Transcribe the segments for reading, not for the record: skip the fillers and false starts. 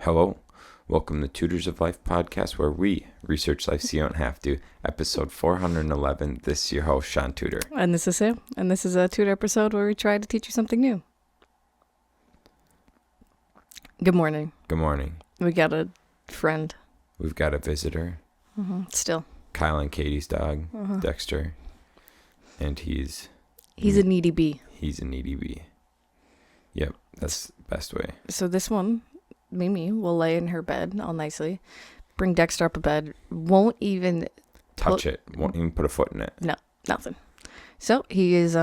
Hello, welcome to Tutors of Life podcast, where we research life so you don't have to. Episode 411. This is your host, Shaun Tutor. And this is Sam. And this is a Tutor episode where we try to teach you something new. Good morning. Good morning. We got a friend. We've got a visitor. Still. Kyle and Katie's dog, Dexter. And he's a needy bee. He's a needy bee. Yep, that's the best way. So this one, Mimi, will lay in her bed all nicely, bring Dexter up a bed, won't even touch it, won't even put a foot in it. No, nothing. So he is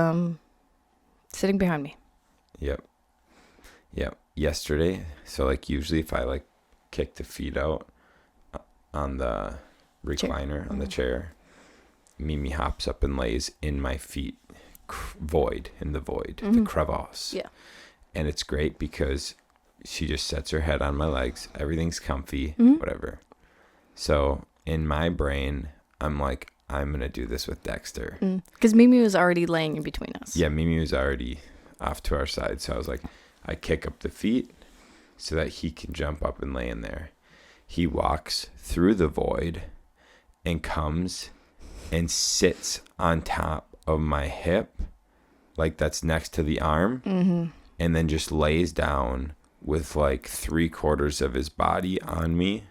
sitting behind me. Yep. Yesterday, so like usually if I kick the feet out on the recliner, on the chair, Mimi hops up and lays in my feet, the crevasse. Yeah. And it's great because she just sets her head on my legs. Everything's comfy, whatever. So in my brain, I'm like, I'm going to do this with Dexter. Because Mimi was already laying in between us. Yeah, Mimi was already off to our side. So I was like, I kick up the feet so that he can jump up and lay in there. He walks through the void and comes and sits on top of my hip, like that's next to the arm, and then just lays down with like 3/4 of his body on me,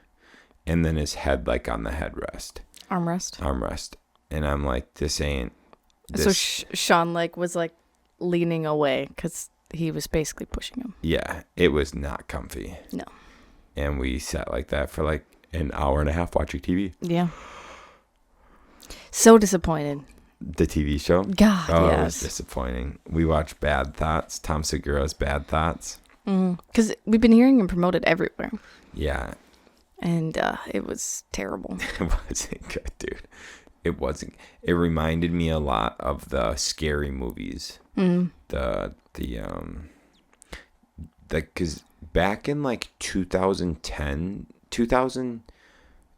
and then his head like on the headrest. Armrest. And I'm like, this ain't this. So Shaun was leaning away because he was basically pushing him. Yeah, it was not comfy. No. And we sat like that for like an hour and a half watching TV. Yeah. So disappointed. The TV show? God, yes. Yes. It was disappointing. We watched Bad Thoughts, Tom Segura's Bad Thoughts. Because we've been hearing him promoted everywhere. Yeah. And it was terrible. It wasn't good, dude. It wasn't. It reminded me a lot of the scary movies. Because back in like 2010,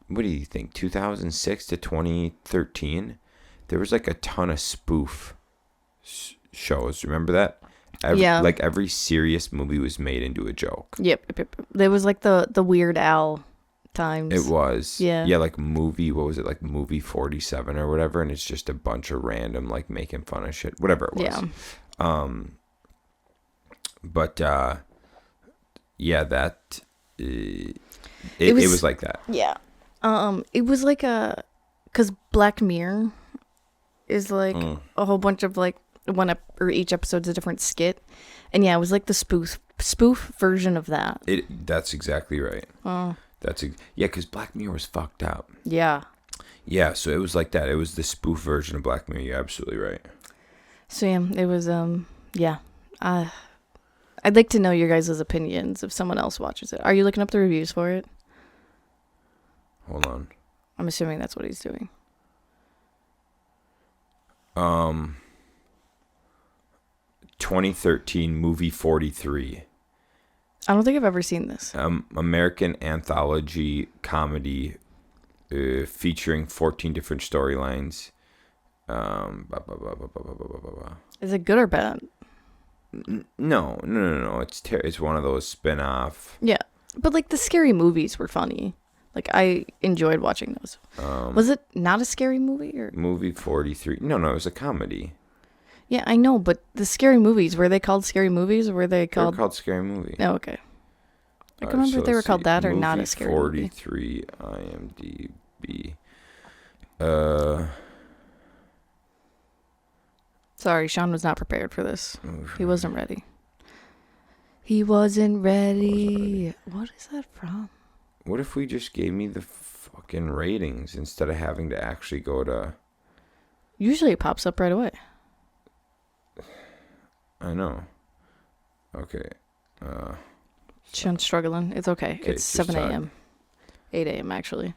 what do you think? 2006 to 2013, there was like a ton of spoof shows. Remember that? Yeah. Like every serious movie was made into a joke. Yep. There was like the Weird Al times. It was. Yeah. Yeah, like movie, what was it? Like movie 47 or whatever. And it's just a bunch of random, like making fun of shit. Whatever it was. Yeah. Yeah, that, it was like that. Yeah. It was like because Black Mirror is like a whole bunch of like each episode's a different skit, and yeah, it was like the spoof version of that. That's exactly right. Yeah, because Black Mirror was fucked up. Yeah. Yeah, so it was like that. It was the spoof version of Black Mirror. You're absolutely right. So yeah, it was yeah. I'd like to know your guys' opinions if someone else watches it. Are you looking up the reviews for it? Hold on. I'm assuming that's what he's doing. 2013 movie 43. I don't think I've ever seen this. American anthology comedy featuring 14 different storylines. Is it good or bad? No. It's one of those spin-off. Yeah, but like the scary movies were funny. Like I enjoyed watching those. Was it not a scary movie or movie 43? No, it was a comedy. Yeah, I know, but the scary movies, were they called scary movies or were they called? They were called Scary Movie. Oh, okay. I can't remember if they were called that or not a scary movie. 43 IMDb. Sorry, Shaun was not prepared for this. He wasn't ready. What is that from? What if we just gave me the fucking ratings instead of having to actually go to... Usually it pops up right away. I know. Okay. Shaun's struggling. It's okay. It's 7 a.m. 8 a.m. actually.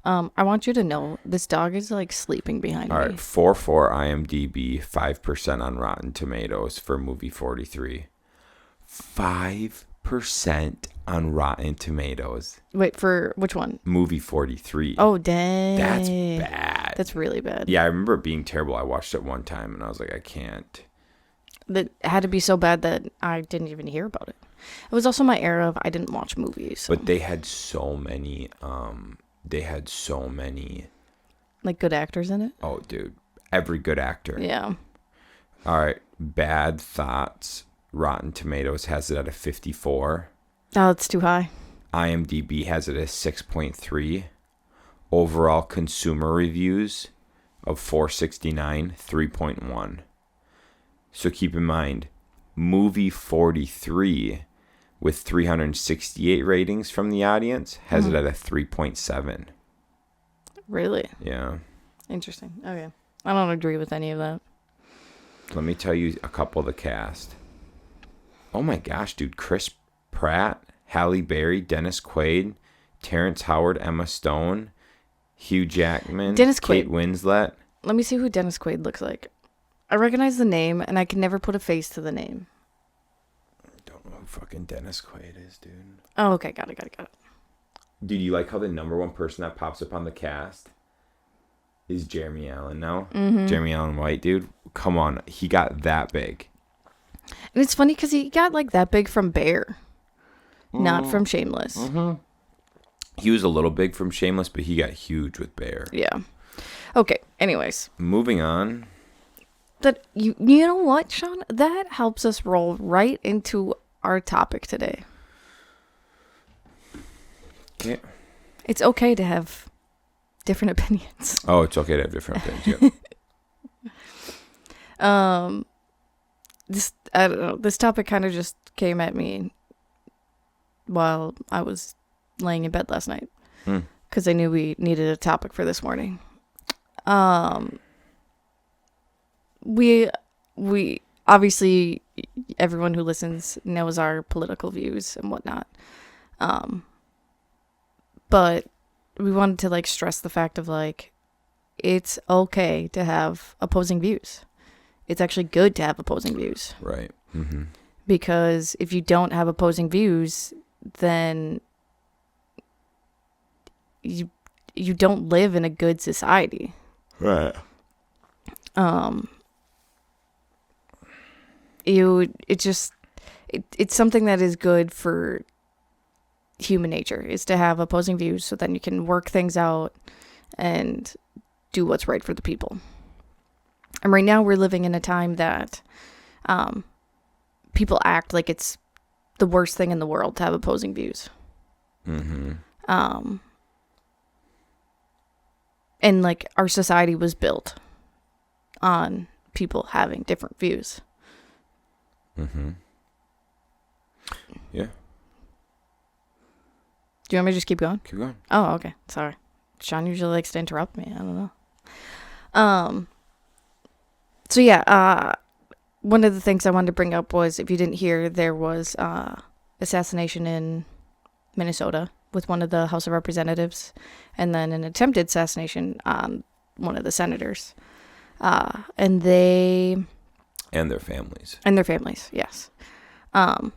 I want you to know this dog is like sleeping behind me. All right, 4.4 IMDb, 5% on Rotten Tomatoes for movie 43. 5% on Rotten Tomatoes. Wait, for which one? Movie 43. Oh, dang. That's bad. That's really bad. Yeah, I remember it being terrible. I watched it one time and I was like, I can't. That had to be so bad that I didn't even hear about it. It was also my era of I didn't watch movies. So. But they had so many. Like good actors in it. Oh, dude, every good actor. Yeah. All right, Bad Thoughts. Rotten Tomatoes has it at a 54. Oh, it's too high. IMDb has it at 6.3. Overall consumer reviews of 469, 3.1. So keep in mind, movie 43 with 368 ratings from the audience has it at a 3.7. Really? Yeah. Interesting. Okay. I don't agree with any of that. Let me tell you a couple of the cast. Oh my gosh, dude. Chris Pratt, Halle Berry, Dennis Quaid, Terrence Howard, Emma Stone, Hugh Jackman, Kate Winslet. Let me see who Dennis Quaid looks like. I recognize the name, and I can never put a face to the name. I don't know who fucking Dennis Quaid is, dude. Oh, okay. Got it. Dude, you like how the number one person that pops up on the cast is Jeremy Allen now? Mm-hmm. Jeremy Allen White, dude. Come on. He got that big. And it's funny because he got like that big from Bear, not from Shameless. Mm-hmm. He was a little big from Shameless, but he got huge with Bear. Yeah. Okay. Anyways. Moving on. That you know what, Sean? That helps us roll right into our topic today. Okay. It's okay to have different opinions. Oh, it's okay to have different opinions. Yep. I don't know. This topic kind of just came at me while I was laying in bed last night because I knew we needed a topic for this morning. We obviously, everyone who listens knows our political views and whatnot. But we wanted to like stress the fact of like, it's okay to have opposing views. It's actually good to have opposing views. Right. Mm-hmm. Because if you don't have opposing views, then you don't live in a good society. Right. It's something that is good for human nature, is to have opposing views so then you can work things out and do what's right for the people. And right now we're living in a time that people act like it's the worst thing in the world to have opposing views. Mm-hmm. And like our society was built on people having different views. Mm-hmm. Yeah. Do you want me to just keep going? Keep going. Oh, okay. Sorry. Sean usually likes to interrupt me. I don't know. So yeah, one of the things I wanted to bring up was, if you didn't hear, there was assassination in Minnesota with one of the House of Representatives, and then an attempted assassination on one of the senators. And their families. And their families, yes. And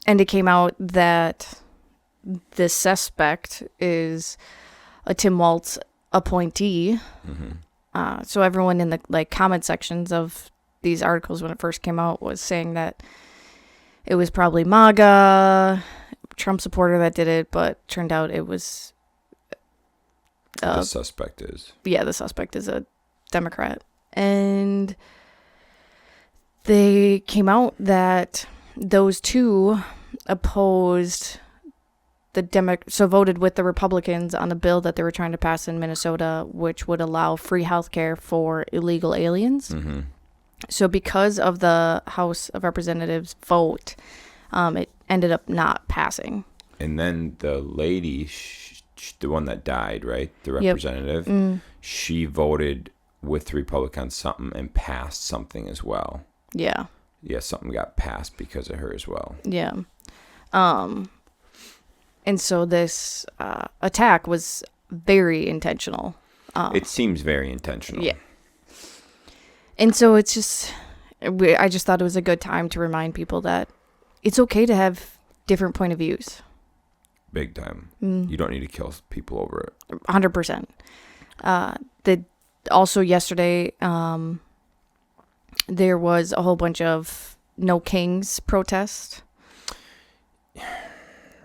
it came out that the suspect is a Tim Walz appointee. Mm-hmm. So everyone in the like comment sections of these articles when it first came out was saying that it was probably MAGA, Trump supporter that did it, but turned out it was... the suspect is. Yeah, the suspect is a Democrat. And they came out that those two opposed so voted with the Republicans on a bill that they were trying to pass in Minnesota, which would allow free healthcare for illegal aliens. Mm-hmm. So because of the House of Representatives vote, it ended up not passing. And then the lady, the one that died, right? The representative, Yep. She voted with the Republicans something and passed something as well. Yeah. Yeah, something got passed because of her as well. Yeah. And so this attack was very intentional. It seems very intentional. Yeah. And so it's just, I just thought it was a good time to remind people that it's okay to have different point of views. Big time. You don't need to kill people over it. 100%. Also yesterday, there was a whole bunch of No Kings protest.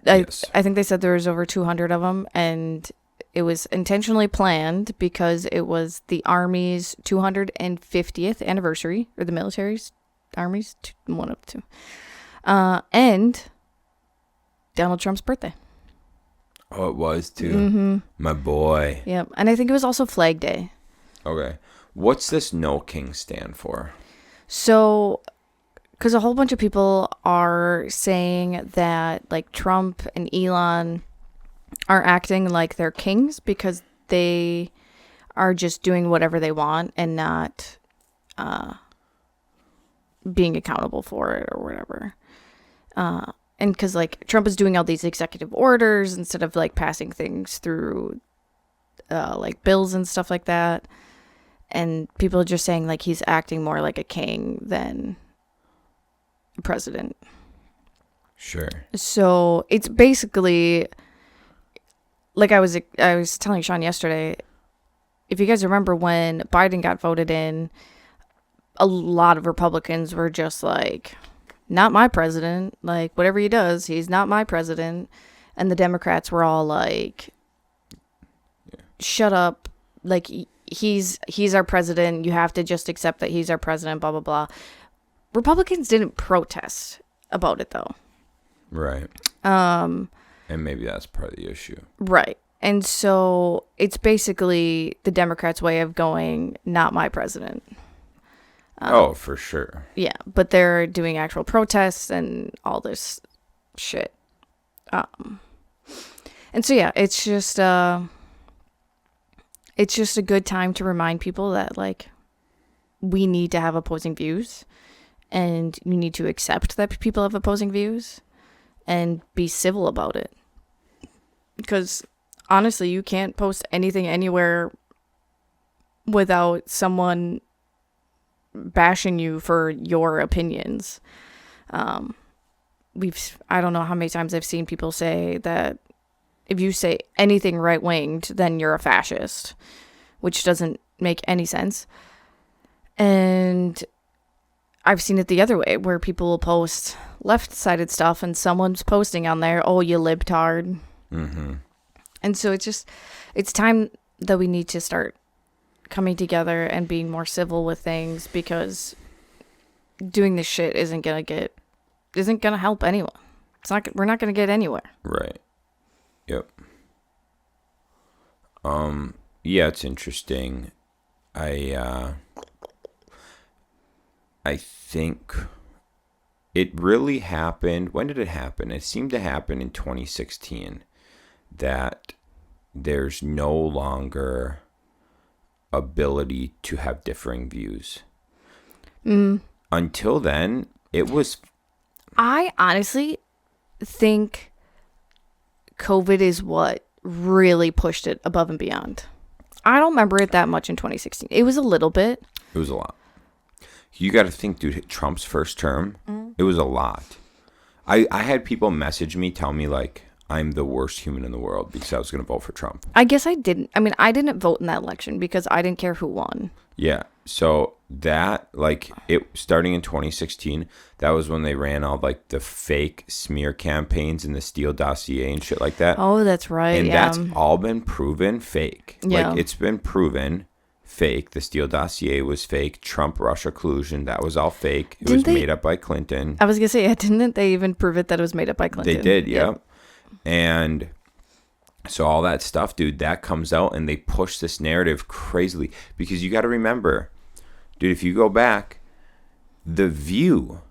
Yes. I think they said there was over 200 of them, and it was intentionally planned because it was the Army's 250th anniversary, or the military's, Army's, one of the two, and Donald Trump's birthday. Oh, it was too. Mm-hmm. My boy. Yep, and I think it was also Flag Day. Okay. What's this No King stand for? So, because a whole bunch of people are saying that, like, Trump and Elon are acting like they're kings because they are just doing whatever they want and not being accountable for it or whatever. And because, like, Trump is doing all these executive orders instead of, like, passing things through, like, bills and stuff like that. And people are just saying, like, he's acting more like a king than a president. Sure. So it's basically, like I was telling Shaun yesterday, if you guys remember when Biden got voted in, a lot of Republicans were just like, not my president. Like, whatever he does, he's not my president. And the Democrats were all like, shut up. Like, he's our president. You have to just accept that he's our president, blah, blah, blah. Republicans didn't protest about it, though. Right. And maybe that's part of the issue. Right. And so it's basically the Democrats' way of going, not my president. Oh, for sure. Yeah, but they're doing actual protests and all this shit. And so, yeah, it's just a good time to remind people that, like, we need to have opposing views, and you need to accept that people have opposing views and be civil about it. Because honestly, you can't post anything anywhere without someone bashing you for your opinions. I don't know how many times I've seen people say that if you say anything right-winged, then you're a fascist, which doesn't make any sense. And I've seen it the other way, where people will post left-sided stuff and someone's posting on there, oh, you libtard. Mm-hmm. And so it's time that we need to start coming together and being more civil with things, because doing this shit isn't gonna help anyone. We're not gonna get anywhere. Right. Yep. Yeah, it's interesting. I think it really happened. When did it happen? It seemed to happen in 2016, that there's no longer ability to have differing views. Until then, it was... I honestly think COVID is what really pushed it above and beyond. I don't remember it that much in 2016. It was a little bit. It was a lot. You got to think, dude, Trump's first term, it was a lot. I had people message me, tell me, like, I'm the worst human in the world because I was going to vote for Trump. I guess I didn't. I mean, I didn't vote in that election because I didn't care who won. Yeah. So that, like, it starting in 2016, that was when they ran all, like, the fake smear campaigns and the Steele dossier and shit like that. Oh, that's right. And yeah. that's all been proven fake. Yeah. Like, it's been proven fake. The Steele dossier was fake. Trump-Russia collusion, that was all fake. It was made up by Clinton. I was going to say, didn't they even prove it that it was made up by Clinton? They did, yeah. Yep. And so all that stuff, dude, that comes out and they push this narrative crazily. Because you got to remember, dude, if you go back, The View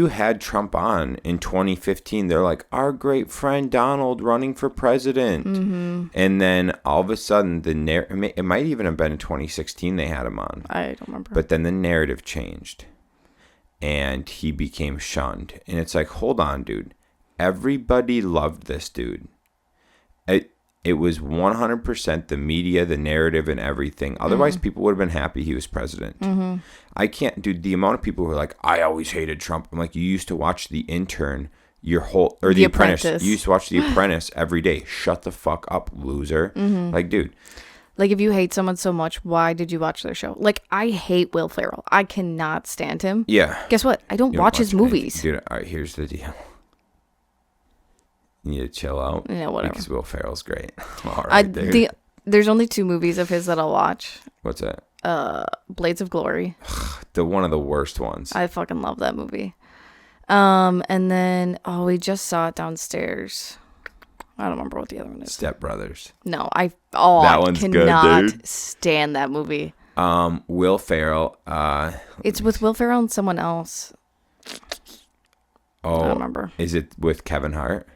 had Trump on in 2015. They're like, our great friend Donald running for president. Mm-hmm. And then all of a sudden, it might even have been in 2016 they had him on. I don't remember. But then the narrative changed. And he became shunned. And it's like, hold on, dude. Everybody loved this dude. It was 100% the media, the narrative, and everything. Otherwise, people would have been happy he was president. Mm-hmm. I can't, dude, the amount of people who are like, I always hated Trump. I'm like, you used to watch The Intern or The Apprentice. You used to watch The Apprentice every day. Shut the fuck up, loser. Mm-hmm. Like, dude. Like, if you hate someone so much, why did you watch their show? Like, I hate Will Ferrell. I cannot stand him. Yeah. Guess what? I don't You don't watch his movies. Dude, all right, here's the deal. You need to chill out. Yeah, whatever. Because Will Ferrell's great. All right, dude. There's only 2 movies of his that I'll watch. What's that? Blades of Glory. One of the worst ones. I fucking love that movie. And then, we just saw it downstairs. I don't remember what the other one is. Step Brothers. No, That I one's cannot good, dude. stand that movie. Will Ferrell. It's with Will Ferrell and someone else. Oh, I don't remember. Is it with Kevin Hart?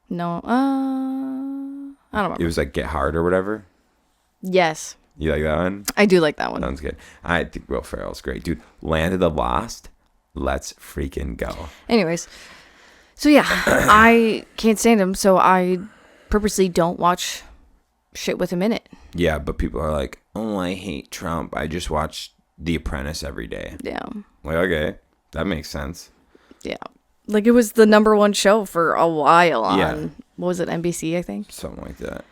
No, I don't remember. It was like Get Hard or whatever. Yes, You like that one? I do like that one. Sounds good. I think Will Ferrell's great, dude. Land of the Lost. Let's freaking go. Anyways, so yeah, I can't stand him, so I purposely don't watch shit with him in it. Yeah, but people are like, oh, I hate Trump. I just watch The Apprentice every day. Yeah. Like, okay, that makes sense. Yeah. Like, it was the #1 show for a while on, Yeah. what was it, NBC, I think? Something like that.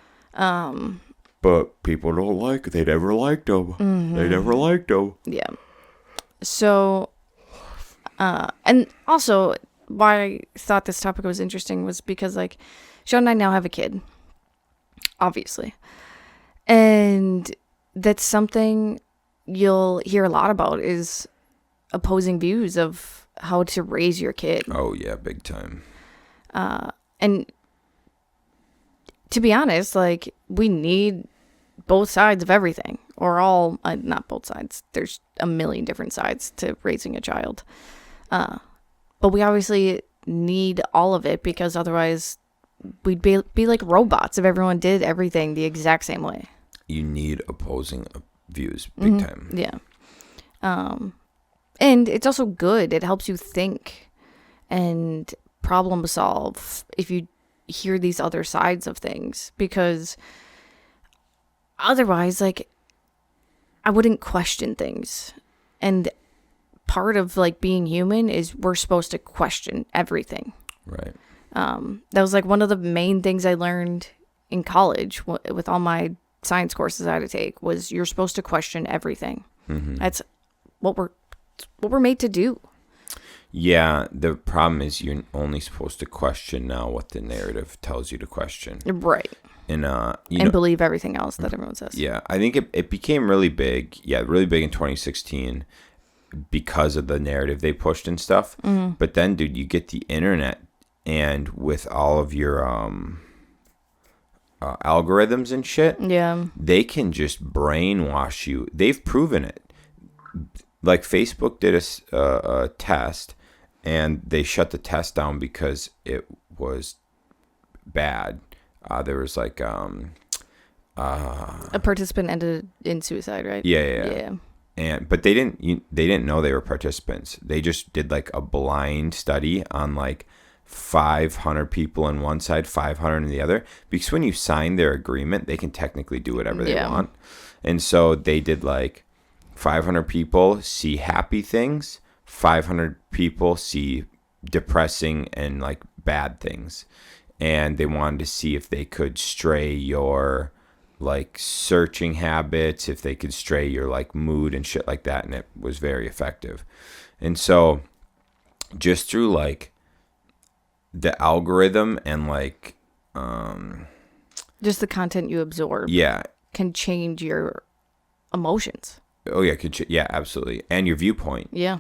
But people don't like it. They never liked him. Mm-hmm. They never liked him. Yeah. So, and also, why I thought this topic was interesting was because, like, Shaun and I now have a kid, obviously. And that's something you'll hear a lot about is opposing views of how to raise your kid. Oh, yeah, big time. And to be honest, like, we need both sides of everything, or all, not both sides. There's a million different sides to raising a child. But we obviously need all of it because otherwise we'd be like robots if everyone did everything the exact same way. You need opposing views big time. Yeah. And it's also good. It helps you think and problem solve if you hear these other sides of things, because otherwise, like, I wouldn't question things. And part of, like, being human is we're supposed to question everything. Right. That was, like, one of the main things I learned in college with all my science courses I had to take was you're supposed to question everything. Mm-hmm. That's what we're made to do. Yeah, the problem is you're only supposed to question now what the narrative tells you to question. Right. And believe everything else that everyone says. Yeah, I think it became really big. Yeah, really big in 2016 because of the narrative they pushed and stuff. Mm-hmm. But then, dude, you get the internet, and with all of your algorithms and shit, yeah, they can just brainwash you. They've proven it. Like, Facebook did a test, and they shut the test down because it was bad. There was like a participant ended in suicide, right? Yeah. But they didn't know they were participants. They just did like a blind study on like 500 people on one side, 500 on the other. Because when you sign their agreement, they can technically do whatever they want. And so they did like 500 people see happy things, 500 people see depressing and like bad things. And they wanted to see if they could stray your like searching habits, if they could stray your like mood and shit like that. And it was very effective. And so just through like the algorithm and like just the content you absorb, can change your emotions. Oh yeah, yeah, absolutely, and your viewpoint. Yeah.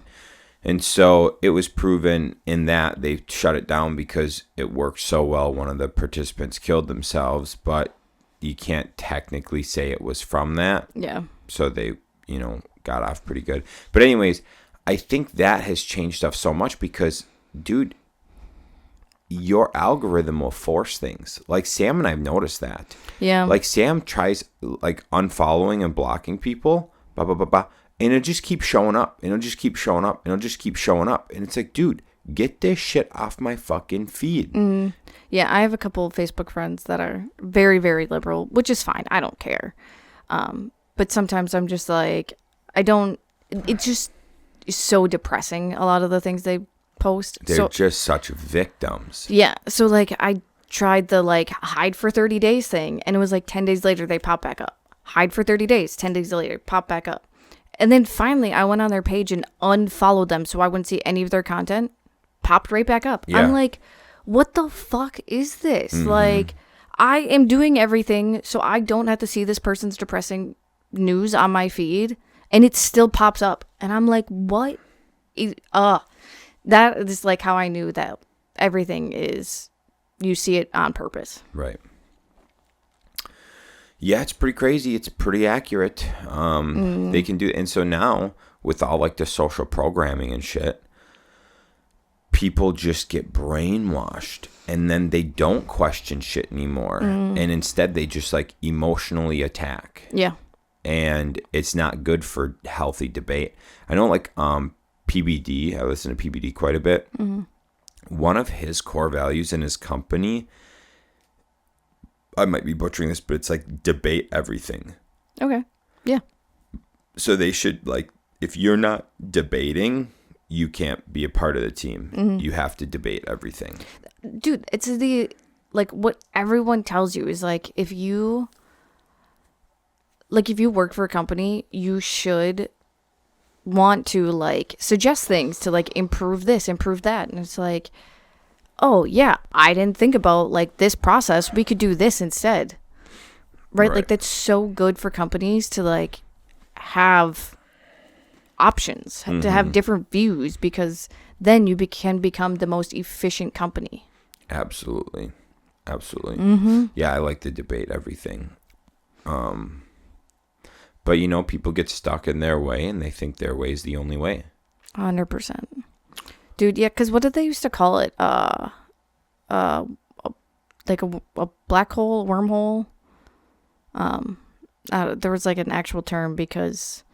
And so it was proven in that they shut it down because it worked so well. One of the participants killed themselves, but you can't technically say it was from that. Yeah. So they, got off pretty good. But anyways, I think that has changed stuff so much because, dude, your algorithm will force things. Like Sam and I've noticed that. Yeah. Like Sam tries like unfollowing and blocking people, blah, blah, blah, blah. And it'll just keep showing up. And it'll just keep showing up. And it'll just keep showing up. And it's like, dude, get this shit off my fucking feed. Mm. Yeah, I have a couple of Facebook friends that are very, very liberal, which is fine. I don't care. But sometimes I'm just like, it just is so depressing, a lot of the things they post. They're just such victims. Yeah. So, like, I tried the, like, hide for 30 days thing. And it was like 10 days later, they pop back up. hide for 30 days, 10 days later, pop back up. And then finally, I went on their page and unfollowed them so I wouldn't see any of their content. Popped right back up. Yeah. I'm like, what the fuck is this? Like, I am doing everything so I don't have to see this person's depressing news on my feed, and it still pops up. And I'm like, what? That is like how I knew that everything is, you see it on purpose. Right. Yeah, it's pretty crazy. It's pretty accurate. They can do, and so now with all like the social programming and shit, people just get brainwashed, and then they don't question shit anymore, and instead they just like emotionally attack. Yeah. And it's not good for healthy debate. I know, like PBD. I listen to PBD quite a bit. One of his core values in his company, I might be butchering this, but it's like debate everything. Okay. Yeah. So they should, like, if you're not debating, you can't be a part of the team. You have to debate everything. Dude, it's like what everyone tells you is like, if you work for a company, you should want to like suggest things to like improve this, improve that. And it's like, oh yeah, I didn't think about like this process. We could do this instead. Right? Like that's so good for companies to like have options, to have different views, because then you can become the most efficient company. Absolutely. Absolutely. Yeah, I like to debate everything. But, you know, people get stuck in their way, and they think their way is the only way. 100%. Dude, yeah, because what did they used to call it? Like a black hole, wormhole? There was like an actual term because,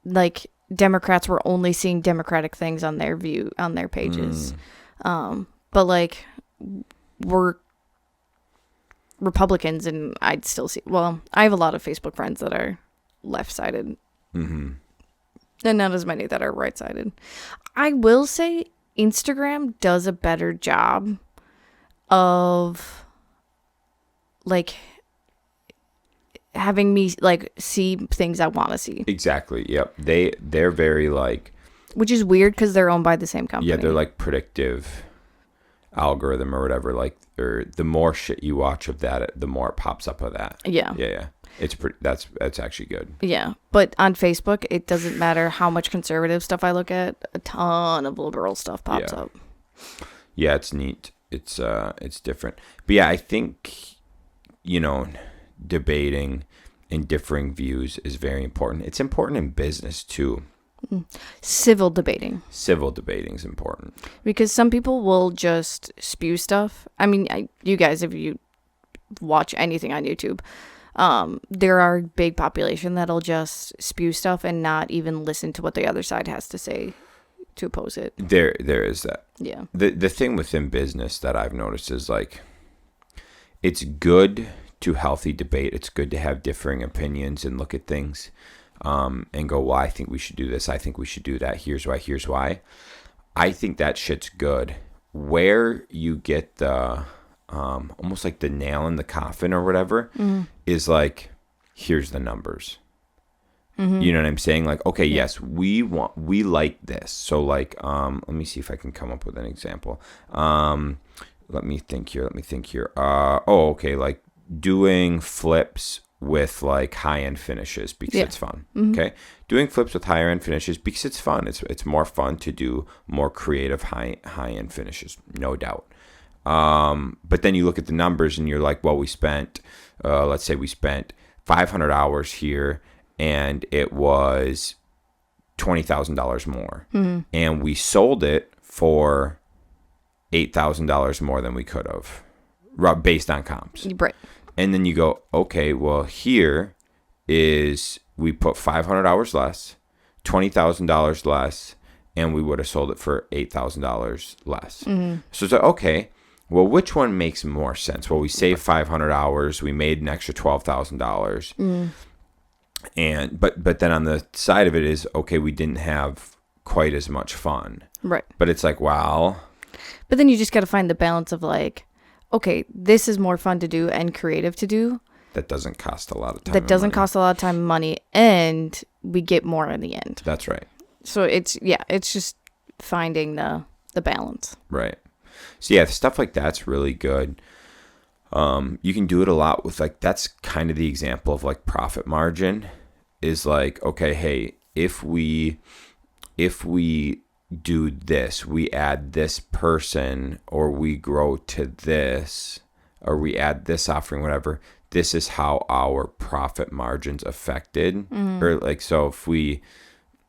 like, Democrats were only seeing Democratic things on their pages. But, like, we're Republicans, and I'd still see, well, I have a lot of Facebook friends that are left-sided, and not as many that are right-sided. I will say Instagram does a better job of like having me like see things I want to see. Exactly. Yep. They're very like, which is weird because they're owned by the same company. yeah, they're like predictive algorithm or whatever, like, or the more shit you watch of that, the more it pops up of that. Yeah. It's pretty, that's actually good. Yeah, but on Facebook, it doesn't matter how much conservative stuff I look at, a ton of liberal stuff pops up. Yeah, it's neat. It's different. But yeah, I think, you know, debating and differing views is very important. It's important in business too. Civil debating. Civil debating is important. Because some people will just spew stuff. I mean, you guys, if you watch anything on YouTube, there are a big population that'll just spew stuff and not even listen to what the other side has to say to oppose it. There is that. Yeah. The thing within business that I've noticed is like, it's good to healthy debate. It's good to have differing opinions and look at things. And go, well, I think we should do this. I think we should do that. Here's why. I think that shit's good. Where you get the, almost like the nail in the coffin or whatever, is like, here's the numbers. You know what I'm saying? Like, okay, yes, we like this. So like, let me see if I can come up with an example. Let me think here. Okay. Like doing flips with like high-end finishes because it's fun. Okay, doing flips with higher-end finishes because it's fun. It's more fun to do more creative high-end finishes, no doubt. But then you look at the numbers and you're like, well, we spent, let's say we spent 500 hours here, and it was $20,000 more, and we sold it for $8,000 more than we could have, based on comps. Right. And then you go, okay, well, here is, we put 500 hours less, $20,000 less, and we would have sold it for $8,000 less. So it's like, okay, well, which one makes more sense? Well, we saved 500 hours. We made an extra $12,000. And but then on the side of it is, okay, we didn't have quite as much fun. Right. But it's like, wow. But then you just got to find the balance of like, okay, this is more fun to do and creative to do, that doesn't cost a lot of time. That doesn't cost a lot of time and money, and we get more in the end. That's right. So it's just finding the balance. Right. So yeah, stuff like that's really good. You can do it a lot with like, that's kind of the example of like profit margin is like, okay, hey, if we do this, we add this person, or we grow to this, or we add this offering, whatever, this is how our profit margin's affected. Or like, so if we,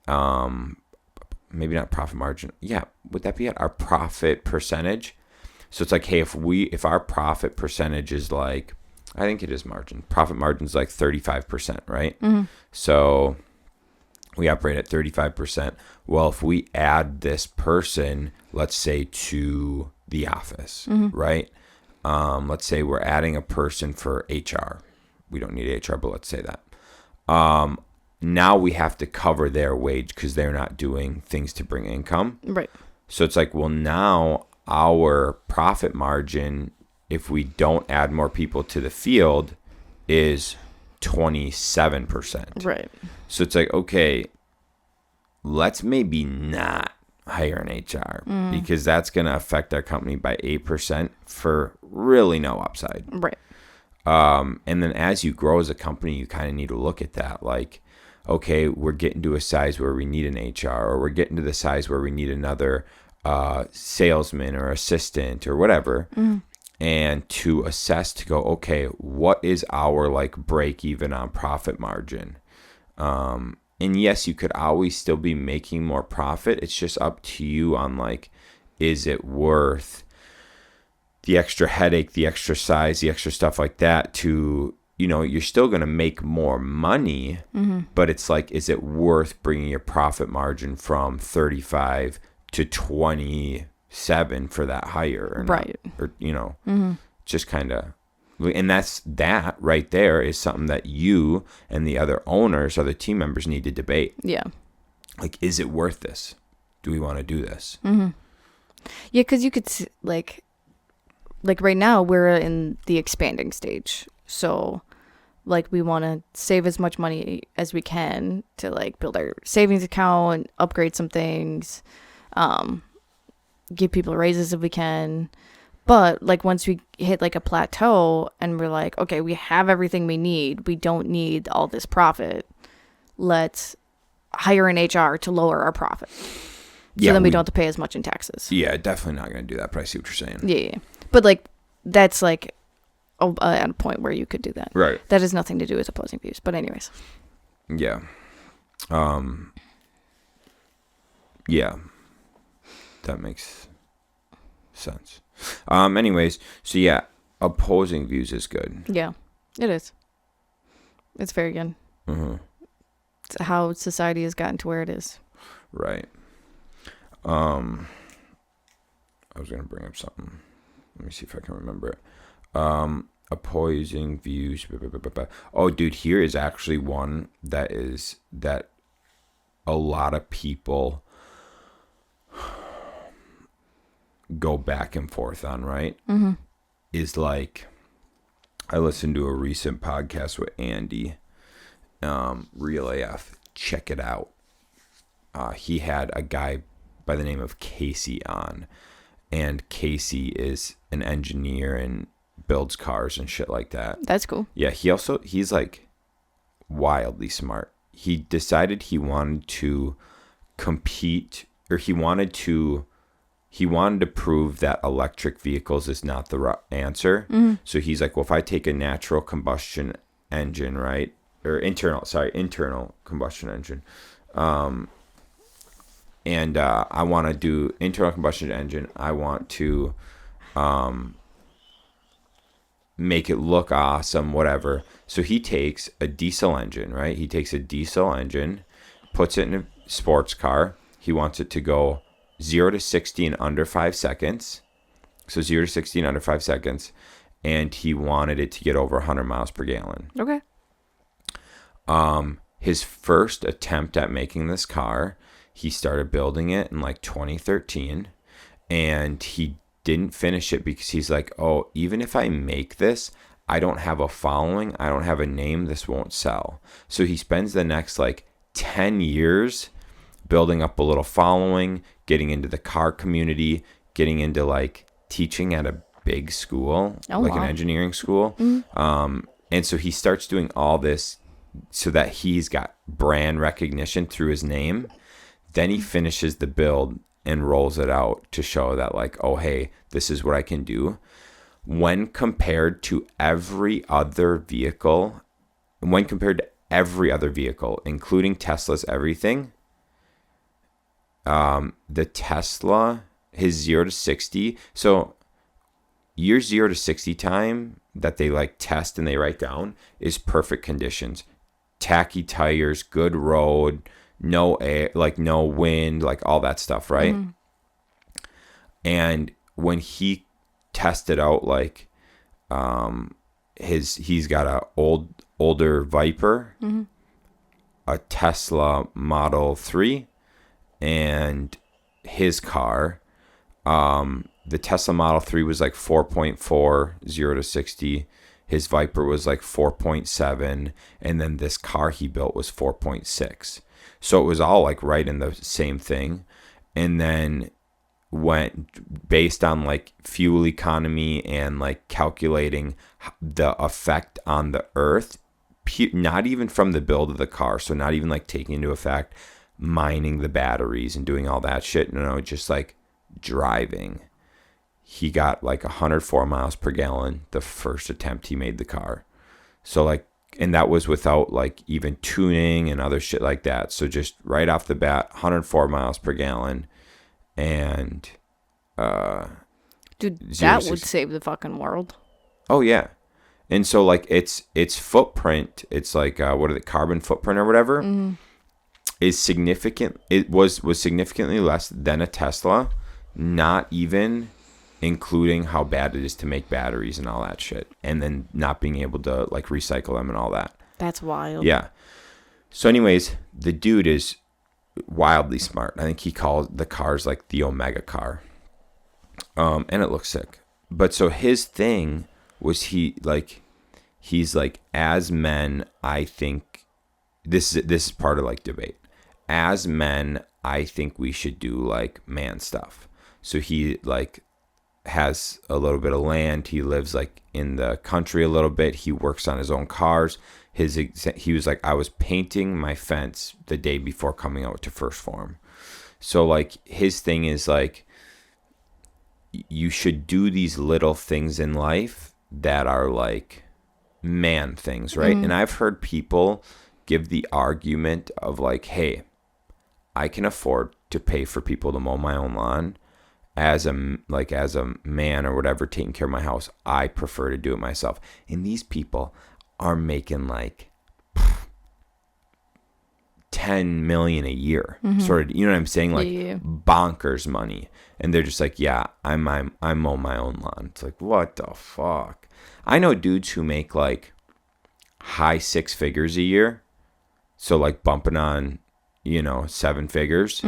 maybe not profit margin. Yeah. Would that be it? Our profit percentage? So it's like, hey, if our profit percentage is like, I think it is margin. Profit margin is like 35%, right? So we operate at 35%. Well, if we add this person, let's say to the office, right? Let's say we're adding a person for HR. We don't need HR, but let's say that. Now we have to cover their wage because they're not doing things to bring income. Right. So it's like, well, now our profit margin, if we don't add more people to the field, is 27%. Right. So it's like, okay, let's maybe not hire an HR because that's going to affect our company by 8% for really no upside. Right. And then as you grow as a company, you kind of need to look at that. Like, okay, we're getting to a size where we need an HR, or we're getting to the size where we need another salesman or assistant or whatever. And to assess, to go, okay, what is our like break even on profit margin? And yes, you could always still be making more profit. It's just up to you on like, is it worth the extra headache, the extra size, the extra stuff like that to, you know, you're still going to make more money, but it's like, is it worth bringing your profit margin from 35 to 27 for that hire? Or right. Not, or, you know, just kind of, and that right there is something that you and the other owners, other team members need to debate. Yeah. Like, is it worth this? Do we want to do this? Yeah, because you could like right now we're in the expanding stage. So like we want to save as much money as we can to like build our savings account, upgrade some things, give people raises if we can. But like once we hit like a plateau and we're like, okay, we have everything we need. We don't need all this profit. Let's hire an HR to lower our profit. So then we don't have to pay as much in taxes. Yeah, definitely not going to do that, but I see what you're saying. Yeah. But like that's like at a point where you could do that. Right. That has nothing to do with opposing views. But anyways. Yeah. Yeah. That makes sense. Anyways, so yeah, opposing views is good. Yeah, it is. It's very good. It's how society has gotten to where it is. Right. I was going to bring up something. Let me see if I can remember it. Opposing views. Oh, dude, here is actually one that a lot of people go back and forth on, right? Is like, I listened to a recent podcast with Andy, Real AF. Check it out. He had a guy by the name of Casey on, and Casey is an engineer and builds cars and shit like that. That's cool. Yeah, he's like wildly smart. He decided he wanted to compete, or he wanted to prove that electric vehicles is not the answer. So he's like, well, if I take a natural combustion engine, right? Or internal combustion engine. And I want to do internal combustion engine. I want to make it look awesome, whatever. So he takes a diesel engine, right? He takes a diesel engine, puts it in a sports car. He wants it to go 0 to 60 in under 5 seconds. So 0 to 60 in under 5 seconds. And he wanted it to get over 100 miles per gallon. Okay. His first attempt at making this car, he started building it in like 2013. And he didn't finish it because he's like, oh, even if I make this, I don't have a following. I don't have a name. This won't sell. So he spends the next like 10 years building up a little following, getting into the car community, getting into like teaching at a big school, like an engineering school. And so he starts doing all this so that he's got brand recognition through his name. Then he finishes the build and rolls it out to show that like, oh, hey, this is what I can do. When compared to every other vehicle, including Tesla's everything, the Tesla, his 0 to 60, so your 0 to 60 time that they like test and they write down is perfect conditions. Tacky tires, good road, no air, like no wind, like all that stuff, right? And when he tested out, like he's got a older Viper, a Tesla Model 3, and his car, the Tesla Model 3 was like 4.4 0 to 60. His Viper was like 4.7, and then this car he built was 4.6. So it was all like right in the same thing. And then went based on like fuel economy and like calculating the effect on the earth, not even from the build of the car. So not even like taking into effect mining the batteries and doing all that shit. No, just like driving. He got like 104 miles per gallon the first attempt he made the car. So like, and that was without like even tuning and other shit like that. So just right off the bat, 104 miles per gallon. And dude, that would save the fucking world. Oh yeah. And so like its footprint, it's like carbon footprint or whatever, is significant. It was significantly less than a Tesla, not even including how bad it is to make batteries and all that shit, and then not being able to like recycle them and all that. That's wild. Yeah. So anyways, the dude is wildly smart. I think he calls the cars like the Omega car. And it looks sick. But so his thing was he's like, as men, I think this is part of like debate. As men, I think we should do like man stuff. So he like has a little bit of land. He lives like in the country a little bit. He works on his own cars. He was like, I was painting my fence the day before coming out to first form. So like his thing is like, you should do these little things in life that are like man things, right? And I've heard people give the argument of like, hey, I can afford to pay for people to mow my own lawn. As a man or whatever taking care of my house, I prefer to do it myself. And these people are making like 10 million a year, sort of, you know what I'm saying? Like bonkers money. And they're just like, yeah, I mow my own lawn. It's like, what the fuck? I know dudes who make like high 6 figures a year. So like bumping on, 7 figures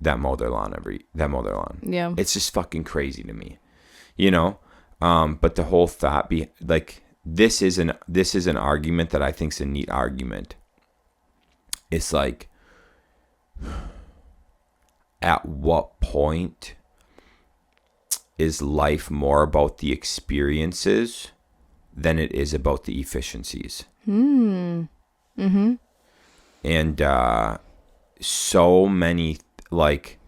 that mow their lawn. Yeah. It's just fucking crazy to me, but the whole thought be like, this is an argument that I think is a neat argument. It's like, at what point is life more about the experiences than it is about the efficiencies? And so many, like,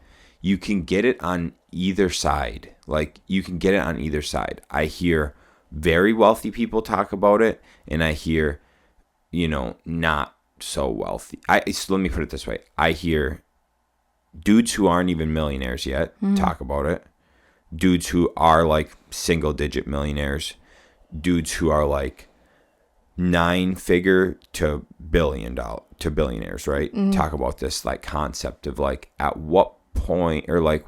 you can get it on either side. I hear very wealthy people talk about it, and I hear, not so wealthy. So let me put it this way. I hear dudes who aren't even millionaires yet talk about it. Dudes who are like single digit millionaires. Dudes who are like 9-figure to billionaires, right? Talk about this like concept of like, at what point, or like,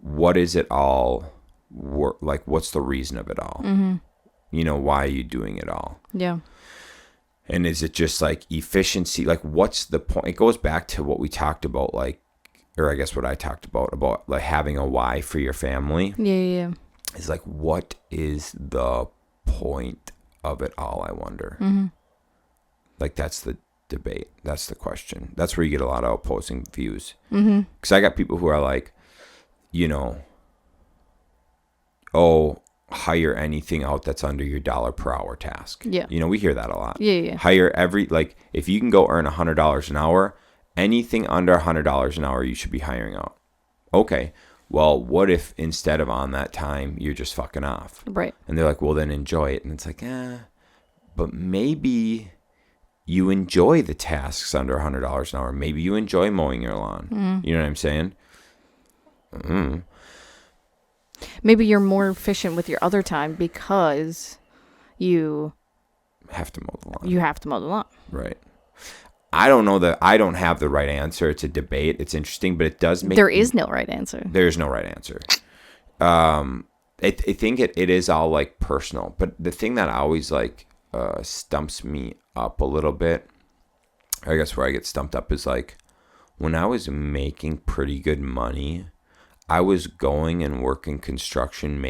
what is it all like, what's the reason of it all? Why are you doing it all? Yeah. And is it just like efficiency? Like, what's the point? It goes back to what we talked about, like, or I guess what I talked about like having a why for your family. Yeah. It's like, what is the point of it all, I wonder. Mm-hmm. Like, that's the debate. That's the question. That's where you get a lot of opposing views. Mm-hmm. Because I got people who are like, you know, oh, hire anything out that's under your dollar per hour task. Yeah. You know, we hear that a lot. Yeah. Hire like, if you can go earn $100 an hour, anything under $100 an hour, you should be hiring out. Okay. Well, what if instead of on that time, you're just fucking off? Right. And they're like, well, then enjoy it. And it's like, but maybe you enjoy the tasks under $100 an hour. Maybe you enjoy mowing your lawn. Mm. You know what I'm saying? Mm. Maybe you're more efficient with your other time because you have to mow the lawn. You have to mow the lawn. Right. I don't know that I don't have the right answer. It's a debate. It's interesting, but it does make there is no right answer. There is no right answer. I think it is all like personal, but the thing that always like stumps me up a little bit, I guess where I get stumped up is like when I was making pretty good money, I was going and working construction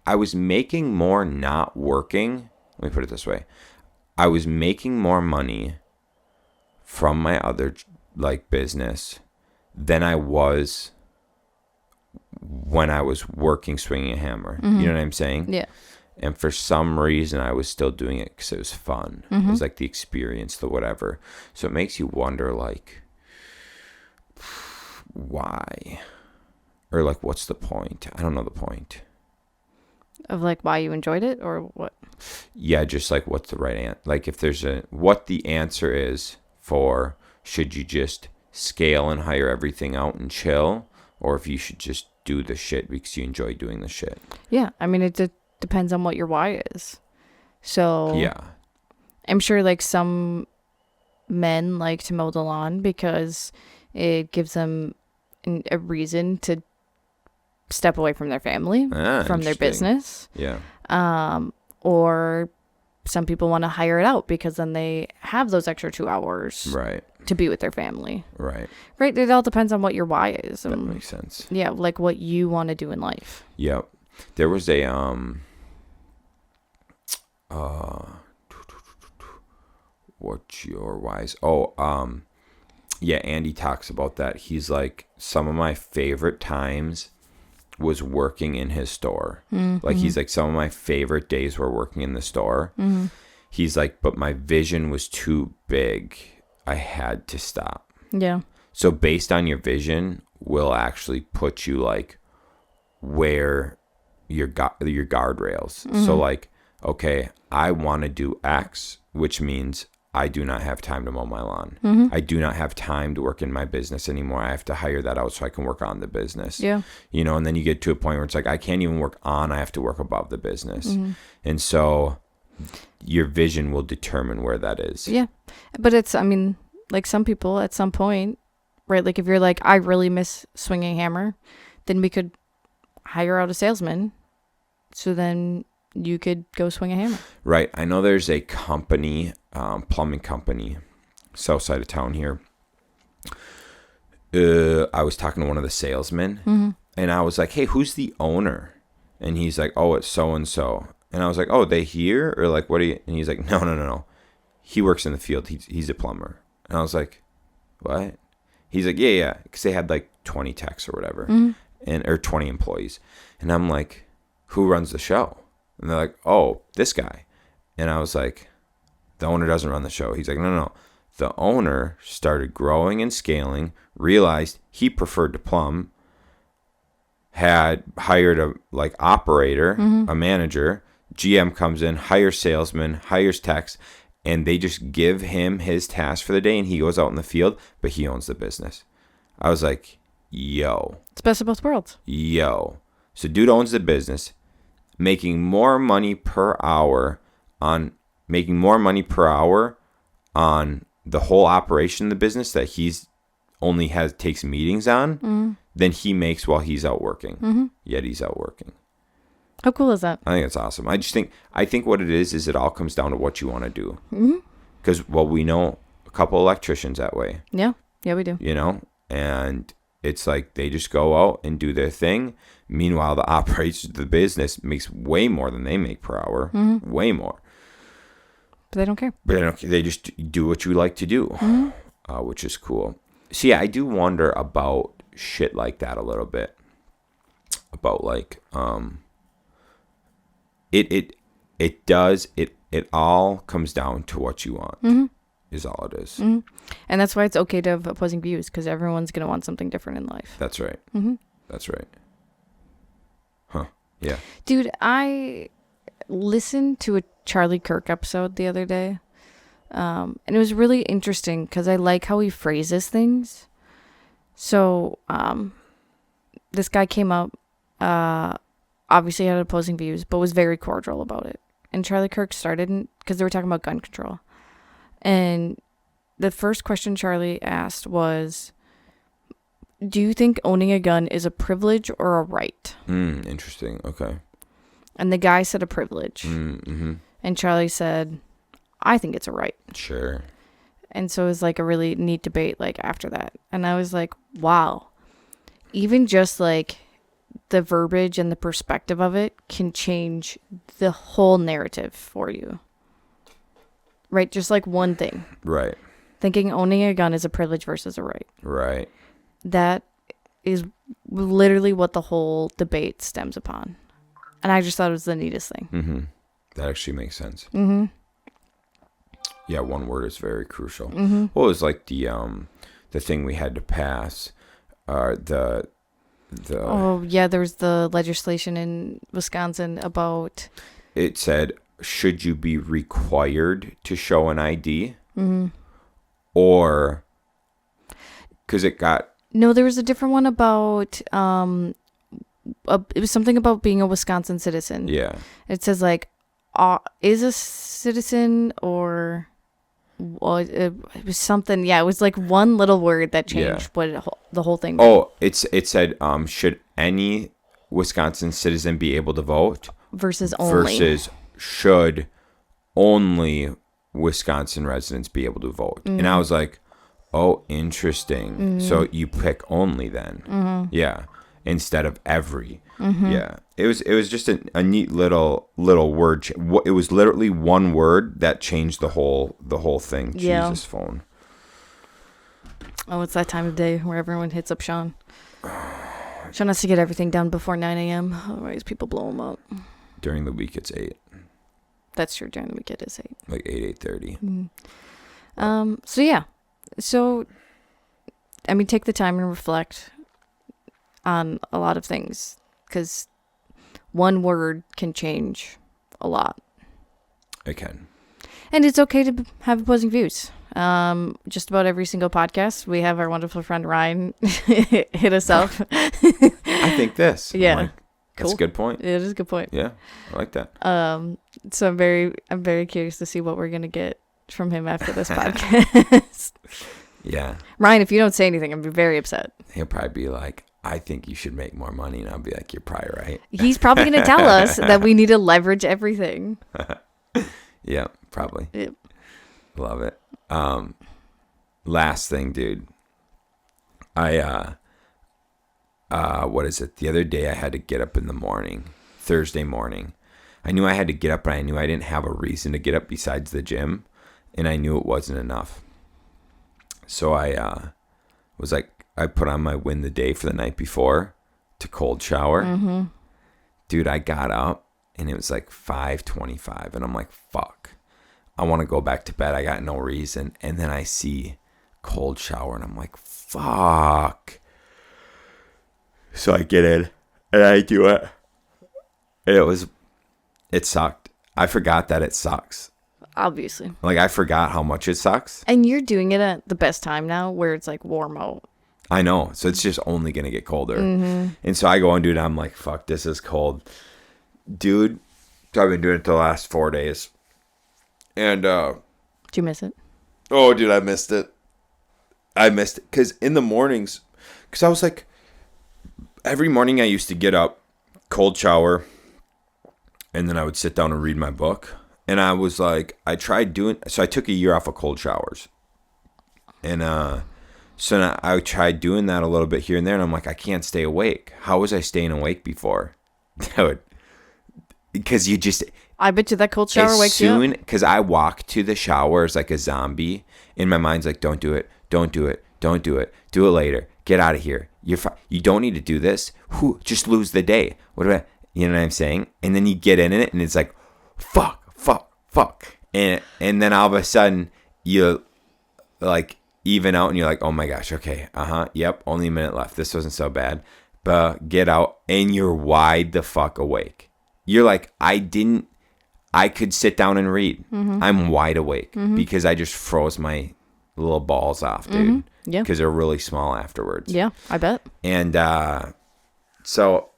I was making more not working. Let me put it this way. I was making more money from my other like business than I was when I was working swinging a hammer. Mm-hmm. You know what I'm saying? Yeah. And for some reason, I was still doing it because it was fun. Mm-hmm. It was like the experience, the whatever. So it makes you wonder, like, why? Or like, what's the point? I don't know the point. Of like why you enjoyed it or what? Yeah, just like what's the right answer? Like if there's what the answer is for should you just scale and hire everything out and chill, or if you should just do the shit because you enjoy doing the shit. Yeah, I mean it depends on what your why is. So yeah, I'm sure like some men like to mow the lawn because it gives them a reason to step away from their family, from their business. Yeah. Or some people want to hire it out because then they have those extra 2 hours right to be with their family. Right. It all depends on what your why is. That makes sense. Yeah, like what you want to do in life. Yep. There was a what's your whys? Yeah, Andy talks about that. He's like, some of my favorite times was working in his store. Mm-hmm. Like he's like, some of my favorite days were working in the store. Mm-hmm. He's like, but my vision was too big. I had to stop. Yeah. So based on your vision will actually put you like where your guardrails. Mm-hmm. So like, okay, I want to do X, which means I do not have time to mow my lawn. Mm-hmm. I do not have time to work in my business anymore. I have to hire that out so I can work on the business. Yeah. You know, and then you get to a point where it's like, I can't even work on, I have to work above the business. Mm-hmm. And so your vision will determine where that is. Yeah. But it's, I mean, like some people at some point, right? Like if you're like, I really miss swinging a hammer, then we could hire out a salesman. So then you could go swing a hammer. Right. I know there's a company, plumbing company, south side of town here. I was talking to one of the salesmen, mm-hmm. and I was like, hey, who's the owner? And he's like, oh, it's so-and-so. And I was like, oh, they here? Or like, what are you? And he's like, no. He works in the field. He's a plumber. And I was like, what? He's like, yeah. Because they had like 20 techs or whatever, mm-hmm. or 20 employees. And I'm like, who runs the show? And they're like, oh, this guy. And I was like, the owner doesn't run the show. He's like, no. The owner started growing and scaling, realized he preferred to plumb, had hired a like operator, mm-hmm. a manager. GM comes in, hires salesman, hires techs, and they just give him his task for the day, and he goes out in the field, but he owns the business. I was like, yo. It's best of both worlds. Yo. So dude owns the business, making more money per hour on the whole operation of the business that he's only takes meetings on, mm-hmm. than he makes while he's out working. Mm-hmm. Yet he's out working. How cool is that? I think it's awesome. I think what it is it all comes down to what you want to do. Because, mm-hmm. we know a couple electricians that way. Yeah, we do. You know, and it's like they just go out and do their thing. Meanwhile, the operator of the business makes way more than they make per hour. Way more. But they don't care. But they don't. They just do what you like to do, which is cool. So yeah, I do wonder about shit like that a little bit. About like, it all comes down to what you want. Is all it is. And that's why it's okay to have opposing views, because everyone's gonna want something different in life. That's right. That's right. Huh. Yeah. Dude, I listened to a Charlie Kirk episode the other day, and it was really interesting because I like how he phrases things. So this guy came up, obviously had opposing views, but was very cordial about it. And Charlie Kirk started because they were talking about gun control, and the first question Charlie asked was, do you think owning a gun is a privilege or a right? Interesting. Okay. And the guy said a privilege. And Charlie said, I think it's a right. Sure. And so it was like a really neat debate like after that. And I was like, wow. Even just like the verbiage and the perspective of it can change the whole narrative for you. Right? Just like one thing. Right. Thinking owning a gun is a privilege versus a right. Right. That is literally what the whole debate stems upon. And I just thought it was the neatest thing. That actually makes sense. Yeah, one word is very crucial. Well, it was like the thing we had to pass. Oh yeah, there was the legislation in Wisconsin about. It said, should you be required to show an ID, or because it got. No, there was a different one about it was something about being a Wisconsin citizen. Yeah. It says like, is a citizen or, well, it was something. Yeah, it was like one little word that changed the whole thing. Oh, it said, should any Wisconsin citizen be able to vote? Versus only. Versus should only Wisconsin residents be able to vote? And I was like, oh, interesting. So you pick only then. Yeah. Instead of every. Yeah. It was just a neat little word. It was literally one word that changed the whole thing. Yeah. Jesus, phone. Oh, it's that time of day where everyone hits up Shaun. Shaun has to get everything done before 9 a.m. Otherwise, people blow him up. During the week, it's 8. That's true. During the week, it is 8. Like 8:30. So, yeah. So, I mean, take the time and reflect on a lot of things, because one word can change a lot. It can. And it's okay to have opposing views. Just about every single podcast, we have our wonderful friend Ryan hit us up. I think this. Yeah. Like, that's a good point. It is a good point. Yeah, I like that. So I'm very curious to see what we're gonna get from him after this podcast. Yeah. Ryan, if you don't say anything, I'd be very upset. He'll probably be like, I think you should make more money. And I'll be like, you're probably right. He's probably going to tell us that we need to leverage everything. Yeah, probably. Yep. Love it. Last thing, dude. What is it? The other day I had to get up in the morning, Thursday morning. I knew I had to get up, but I knew I didn't have a reason to get up besides the gym. And I knew it wasn't enough. So I was like, I put on my win the day for the night before to cold shower. Dude, I got up and it was like 5:25 and I'm like, fuck, I want to go back to bed. I got no reason. And then I see cold shower and I'm like, fuck. So I get in and I do it. And it sucked. I forgot that it sucks. Obviously. Like, I forgot how much it sucks. And you're doing it at the best time now where it's like warm out. I know. So it's just only going to get colder. And so I go and do it. I'm like, fuck, this is cold. Dude, I've been doing it the last 4 days. And, did you miss it? Oh, dude, I missed it. I missed it. Because in the mornings, because I was like, every morning I used to get up, cold shower, and then I would sit down and read my book. And I was like, so I took a year off of cold showers. And So now I tried doing that a little bit here and there, and I'm like, I can't stay awake. How was I staying awake before? Dude, because you just I bet you that cold shower wakes you up. because I walk to the shower as like a zombie, and my mind's like, don't do it, don't do it, don't do it, do it later, get out of here. You don't need to do this. Just lose the day. What about, you know what I'm saying? And then you get in it, and it's like, fuck, and then all of a sudden you like even out, and you're like, oh my gosh, okay, yep, only a minute left. This wasn't so bad. But get out, and you're wide the fuck awake. You're like, I could sit down and read. I'm wide awake because I just froze my little balls off, dude. Yeah. Because they're really small afterwards. Yeah, I bet. And so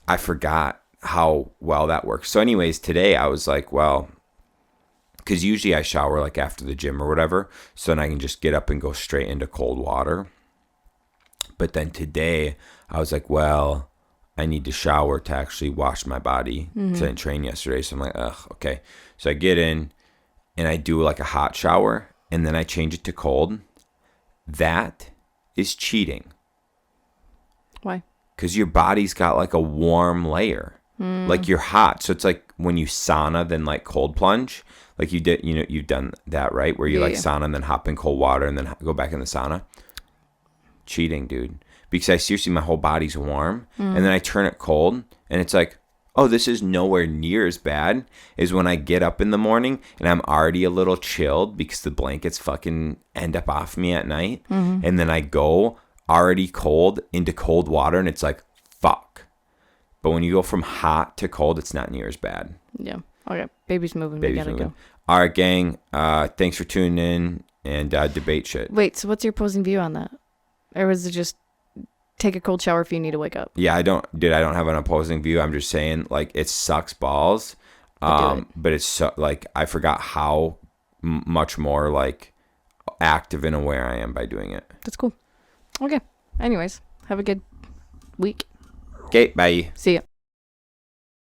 I forgot how well that works. So anyways, today I was like, well, because usually I shower like after the gym or whatever, so then I can just get up and go straight into cold water. But then today I was like, well, I need to shower to actually wash my body because I didn't train yesterday. So I'm like, ugh, okay. So I get in and I do like a hot shower, and then I change it to cold. That is cheating. Why? Because your body's got like a warm layer. Like you're hot. So it's like when you sauna, then like cold plunge. Like you did, you know, you've done that, right? Where you sauna and then hop in cold water and then go back in the sauna. Cheating, dude. Because I seriously, my whole body's warm, and then I turn it cold, and it's like, oh, this is nowhere near as bad as when I get up in the morning and I'm already a little chilled because the blankets fucking end up off me at night, and then I go already cold into cold water, and it's like, fuck. But when you go from hot to cold, it's not near as bad. Yeah. Okay. Baby's moving. We gotta go. All right, gang. Thanks for tuning in and debate shit. Wait, so what's your opposing view on that? Or was it just take a cold shower if you need to wake up? Yeah, I don't have an opposing view. I'm just saying, like, it sucks balls. But it's so, like, I forgot how much more like active and aware I am by doing it. That's cool. Okay. Anyways, have a good week. Okay, bye. See ya.